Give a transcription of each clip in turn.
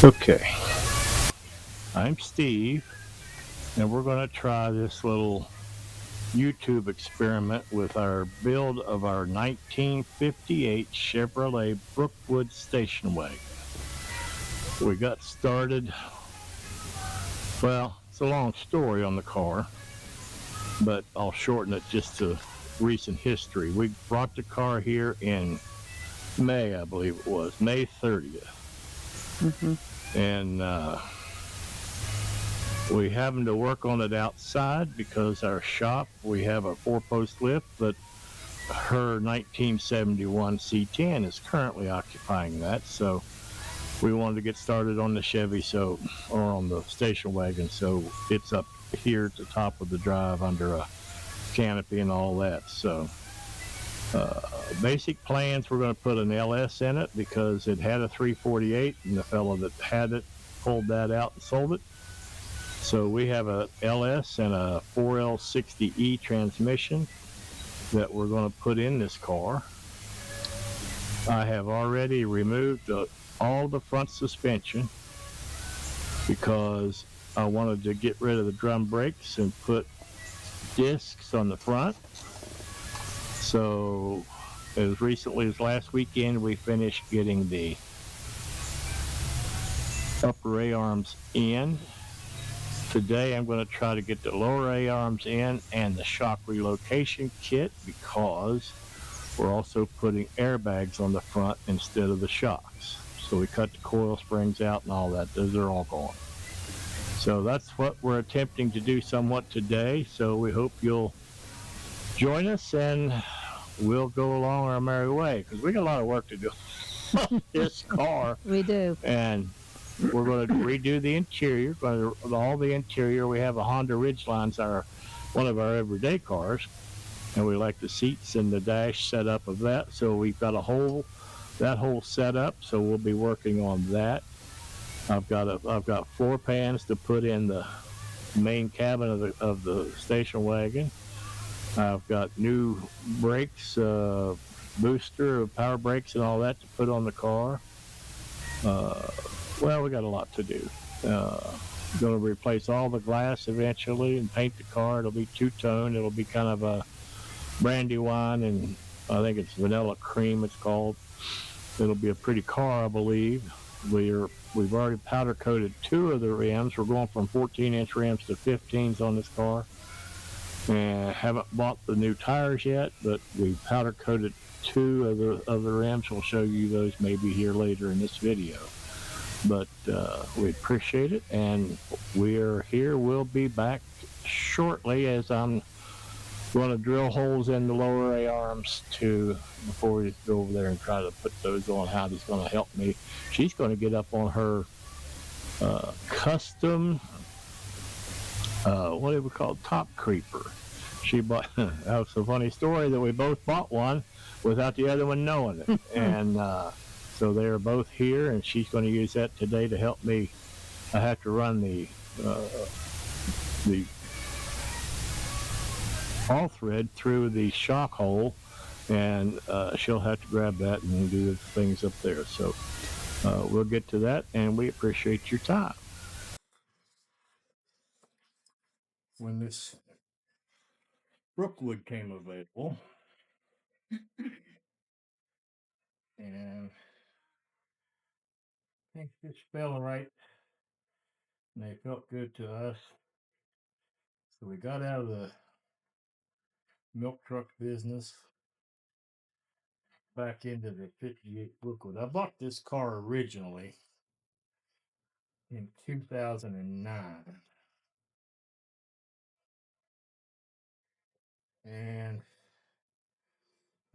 Okay, I'm Steve, and we're going to try this little YouTube experiment with our build of our 1958 Chevrolet Brookwood station wagon. We got started, well, it's a long story on the car, but I'll shorten it just to recent history. We brought the car here in May, I believe it was, May 30th. And we happened to work on it outside because our shop, we have a 4-post lift, but her 1971 C10 is currently occupying that. So we wanted to get started on the Chevy, or on the station wagon, so it's up here at the top of the drive under a canopy and all that. So basic plans, we're going to put an LS in it because it had a 348 and the fellow that had it pulled that out and sold it. So we have a LS and a 4L60E transmission that we're going to put in this car. I have already removed all the front suspension because I wanted to get rid of the drum brakes and put discs on the front. So as recently as last weekend, we finished getting the upper A-arms in. Today I'm going to try to get the lower A-arms in and the shock relocation kit because we're also putting airbags on the front instead of the shocks. So we cut the coil springs out and all that. Those are all gone. So that's what we're attempting to do somewhat today. So we hope you'll join us and we'll go along our merry way because we got a lot of work to do on this car. We do. And we're going to redo the interior. All the interior, we have a Honda Ridgeline's one of our everyday cars, and we like the seats and the dash setup of that. So we've got that whole setup. So we'll be working on that. I've got floor pans to put in the main cabin of the station wagon. I've got new brakes, booster, power brakes, and all that to put on the car. Well, we got a lot to do. Going to replace all the glass eventually and paint the car. It'll be two-tone. It'll be kind of a Brandywine, and I think it's vanilla cream it's called. It'll be a pretty car, I believe. We've already powder coated 2 of the rims. We're going from 14-inch rims to 15s on this car. And haven't bought the new tires yet, but we powder coated 2 of the rims. We'll show you those maybe here later in this video. But we appreciate it, and we are here. We'll be back shortly as I'm going to drill holes in the lower A-arms before we go over there and try to put those on. Howdy's going to help me. She's going to get up on her custom, what do we call it, top creeper. She bought, that's a funny story that we both bought one without the other one knowing it. And so they are both here, and she's going to use that today to help me. I have to run the all thread through the shock hole, and she'll have to grab that and do the things up there. So we'll get to that, and we appreciate your time. When this Brookwood came available, and I think this fell right, and they felt good to us. So we got out of the milk truck business back into the 58 Brookwood. I bought this car originally in 2009. And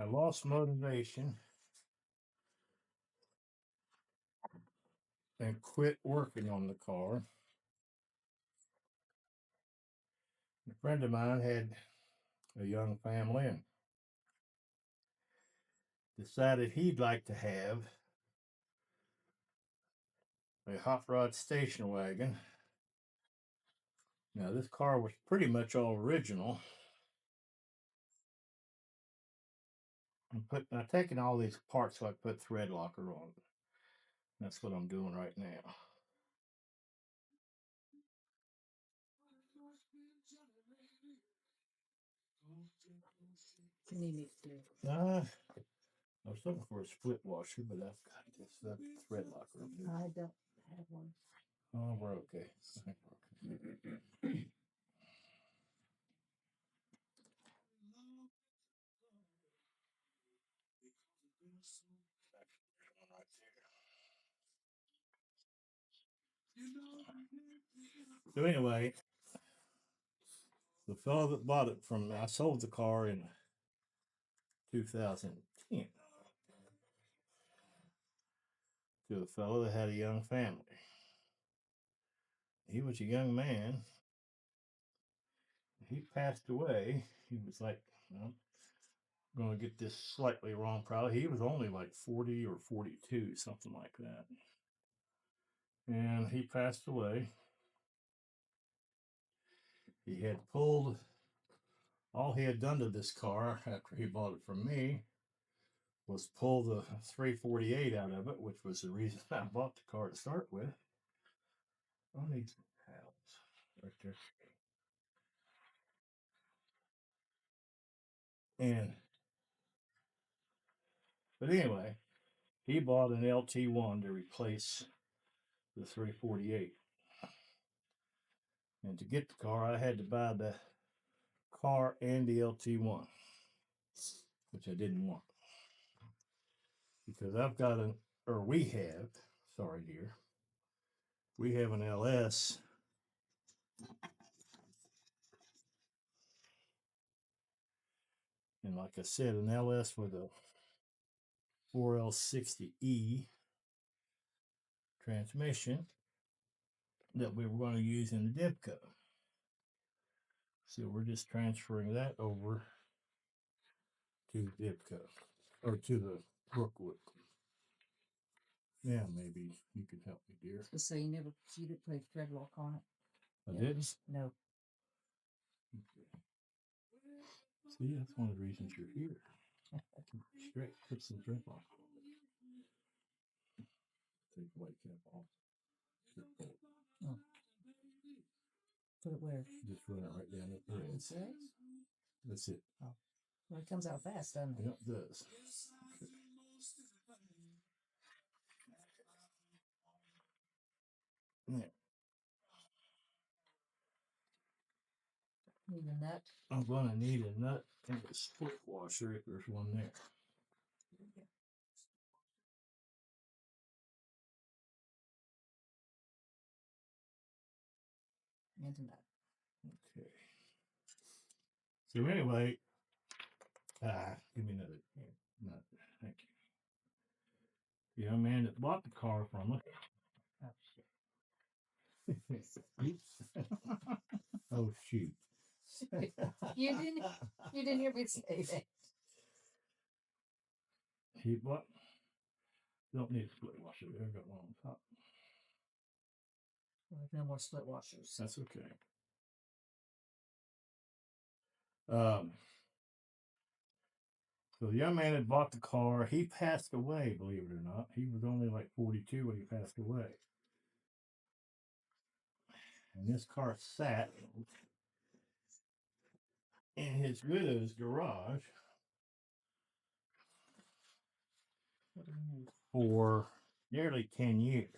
I lost motivation and quit working on the car. A friend of mine had a young family and decided he'd like to have a hot rod station wagon. Now this car was pretty much all original. I'm taking all these apart so I put thread locker on. That's what I'm doing right now. What do you need to do? I was looking for a split washer, but I've got this thread locker. I don't have one. Oh, we're okay. I think we're okay. So anyway, the fellow that bought it from me, I sold the car in 2010 to a fellow that had a young family. He was a young man. He passed away. He was like, I'm going to get this slightly wrong, probably. He was only like 40 or 42, something like that. And he passed away. He had pulled, all he had done to this car after he bought it from me was pull the 348 out of it, which was the reason I bought the car to start with. I need some towels right there. And, but anyway, he bought an LT1 to replace the 348. And to get the car, I had to buy the car and the LT1, which I didn't want. Because I've got an, or we have, sorry dear, we have an LS. And like I said, an LS with a 4L60E transmission that we were going to use in the Dipco. So we're just transferring that over to the Dipco, or to the Brookwood. Yeah, maybe you could help me, dear. So you didn't put thread lock on it? I didn't? No. Okay. See, that's one of the reasons you're here. Straight, put some thread lock on it. Take the white cap off. Oh. Put it where? Just run it right down the threads. Okay. That's it. Oh. Well, it comes out fast, doesn't it? Yeah, it does. Okay. Yeah. Need a nut? I'm going to need a nut and a split washer if there's one there. And a nut. Okay. So anyway, give me another nut. Thank you. The young man that bought the car from us. Oh shoot. You didn't hear me say that. He bought. Don't need a split washer there. I've got one on top. There's no more split washers. That's okay. So the young man had bought the car. He passed away, believe it or not. He was only like 42 when he passed away. And this car sat in his widow's garage for nearly 10 years.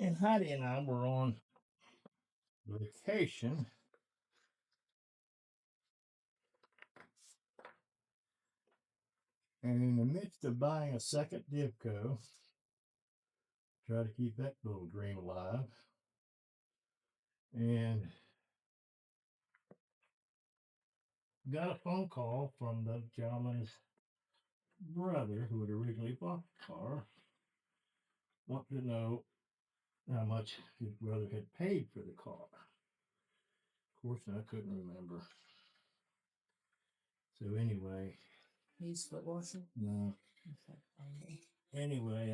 And Heidi and I were on vacation. And in the midst of buying a second Dipco, try to keep that little dream alive. And got a phone call from the gentleman's brother who had originally bought the car. Wanted to know how much his brother had paid for the car. Of course, I couldn't remember. So anyway. Need split washer? No. Okay. Anyway,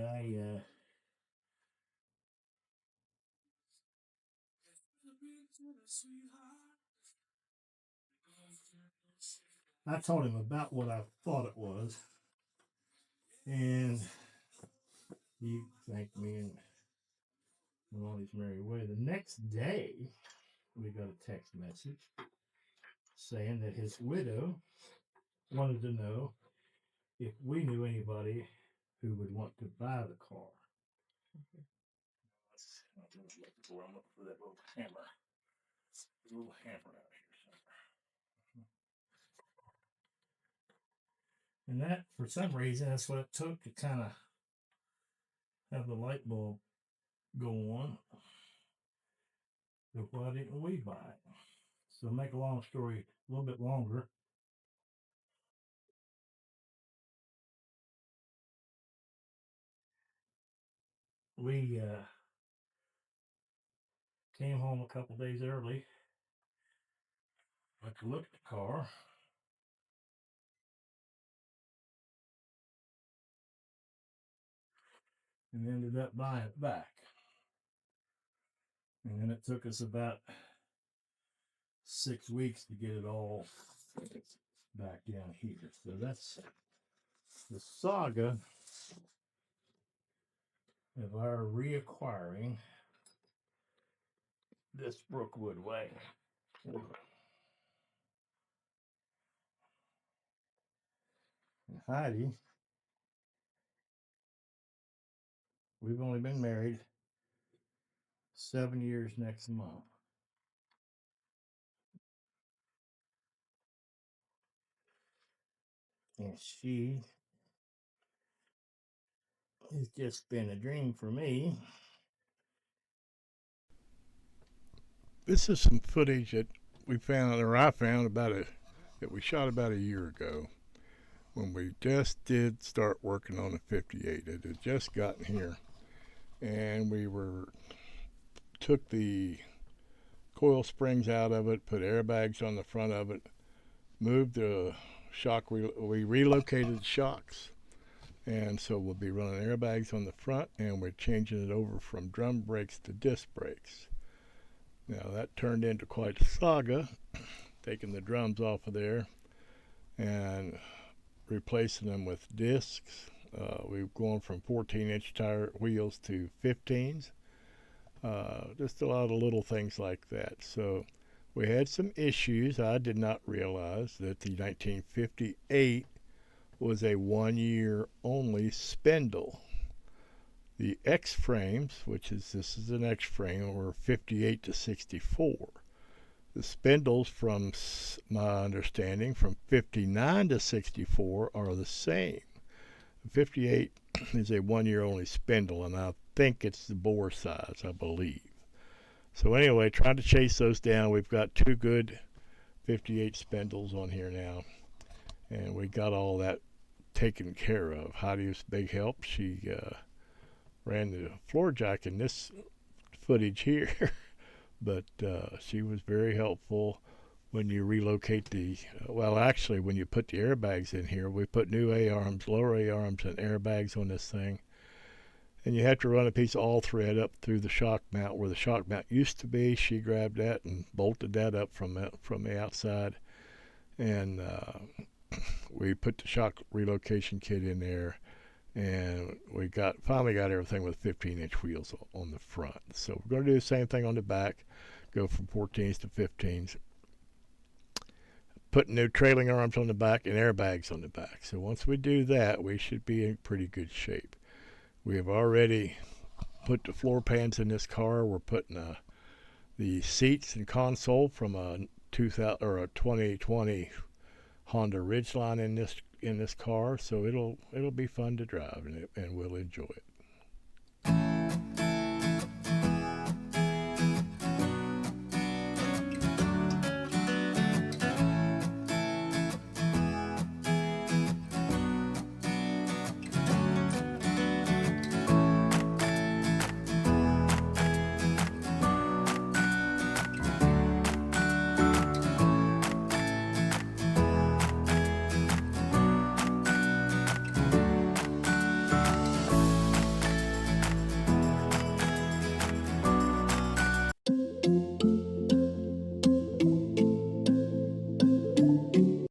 I told him about what I thought it was. And he thanked me and went on his merry way. The next day, we got a text message saying that his widow wanted to know if we knew anybody who would want to buy the car. I'm looking for that little hammer. There's a little hammer out here somewhere. And that, for some reason, that's what it took to kind of have the light bulb go on. So why didn't we buy it? So make a long story a little bit longer. We came home a couple days early. Went to look at the car. And ended up buying it back. And then it took us about 6 weeks to get it all back down here. So that's the saga of our reacquiring this Brookwood wagon. And Heidi, we've only been married 7 years next month. And she has just been a dream for me. This is some footage that we found, or I found, that we shot about a year ago when we just did start working on the 58. It had just gotten here, and we took the coil springs out of it, put airbags on the front of it, moved the shock. We relocated the shocks, and so we'll be running airbags on the front, and we're changing it over from drum brakes to disc brakes. Now that turned into quite a saga, taking the drums off of there and replacing them with discs. We've gone from 14-inch tire wheels to 15s. Just a lot of little things like that. So we had some issues. I did not realize that the 1958 was a 1-year only spindle. The X frames, this is an X frame, were 58 to 64. The spindles, from my understanding, from 59 to 64 are the same. The 58 is a 1-year only spindle, and I think it's the bore size, I believe. So anyway, trying to chase those down. We've got 2 good 58 spindles on here now, and we got all that taken care of. Heidi was a big help. She ran the floor jack in this footage here, but she was very helpful when you relocate when you put the airbags in here. We put new A-arms, lower A-arms, and airbags on this thing, and you have to run a piece of all thread up through the shock mount where the shock mount used to be. She grabbed that and bolted that up from the outside, and we put the shock relocation kit in there, and we finally got everything with 15-inch wheels on the front. So we're going to do the same thing on the back, go from 14s to 15s, put new trailing arms on the back and airbags on the back. So once we do that, we should be in pretty good shape. We have already put the floor pans in this car. We're putting the seats and console from a 2020 Honda Ridgeline in this car, so it'll be fun to drive, and we'll enjoy it.